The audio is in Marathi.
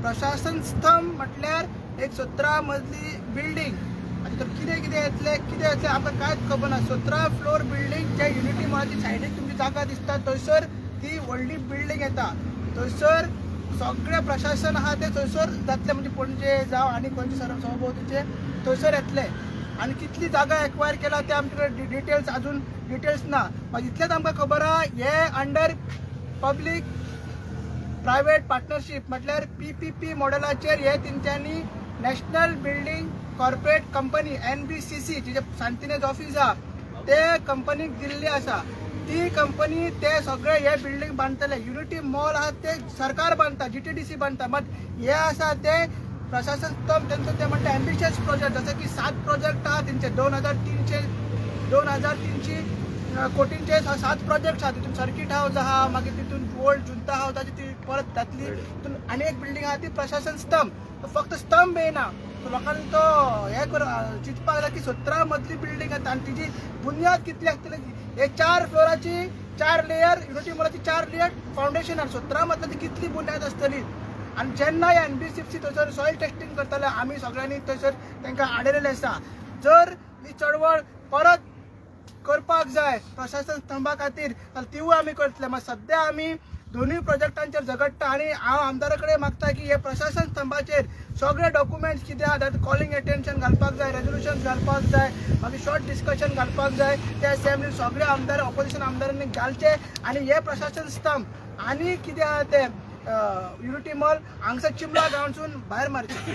प्रशासन स्तंभ म्हटल्यार एक 17 मजली बिल्डिंग. आनी तर कितें येतलें आमकां कांयच खबर ना. 17 फ्लोर बिल्डिंग जे युनिटी मॉलाची सायडीक तुमची जागा दिसता थंयसर ती व्हडली बिल्डिंग येता. थंयसर सगळे प्रशासन आहा ते थंयसर जातले, म्हणजे पणजे जावं आनी खंयचे सभोवतीचे थंयसर येतले. आनी कितली जागा एक्वायर केला ते आमचे डिटेल्स अजून डिटेल्स ना. मागीर इतलेंच आमकां खबर आहा हे अंडर पब्लीक प्रायवेट पार्टनरशीप म्हटल्यार PPP मॉडेलाचेर हे तेंच्यांनी national building corporate company NBCC जे सांतिनेज ऑफिस आहा ते कंपनीक दिल्ली आसा. ती कंपनी ते सगळे हे बिल्डिंग बांदतले. युनिटी मॉल आहा ते सरकार बांदता, GTDC बांदता. मात हे आसा ते प्रशासन स्तंभ तेंचो ते म्हणटा एम्बिशियस प्रोजेक्ट. जसं की 7 प्रोजेक्ट आहा तेंचे 2300 कोटींचे 7 प्रोजेक्ट आहा. तितून सर्किट हाऊस आहा, मागीर तितून ओल्ड जुंता हाऊसाची ती परत जातली. तितून आनी एक बिल्डिंग आहा ती प्रशासन स्तंभ. फक्त स्तंभ येना, लोकांनी तो हे चिंतपाक जाय की 17 मजली बिल्डिंग येता आनी तिची बुनियाद कितली आसतली. हे 4 फ्लोराची 4 लेयर युनिटी मॉलाची 4 लेयर फावंडेशन आनी 17 मजल्याची कितली बुनियाद आसतली. आनी जेन्ना NBCC थंयसर सॉयल टेस्टिंग करतले आमी सगळ्यांनी थंयसर तांकां आडयलेले आसा. जर ही चळवळ परत करपाक जाय प्रशासन स्तंभा खातीर जाल्यार तिवूय आमी करतले. मात सद्या आमी दोनूय प्रोजेक्टांचेर झगडटा आनी हांव आमदारा कडेन मागता की हे प्रशासन स्तंभाचेर सगळे डॉक्युमेंट्स कितें आहा कॉलिंग अटेन्शन घालपाक जाय, रेजोल्युशन घालपाक जाय, मागीर शॉर्ट डिस्कशन घालपाक जाय. ते असेंब्लीन सगळे आमदार ऑपोजिशन आमदारांनी घालचे आनी हे प्रशासन स्तंभ आनी कितें आहा ते युनिटी मॉल हांगसर चिमला गांवसून भायर मारचे.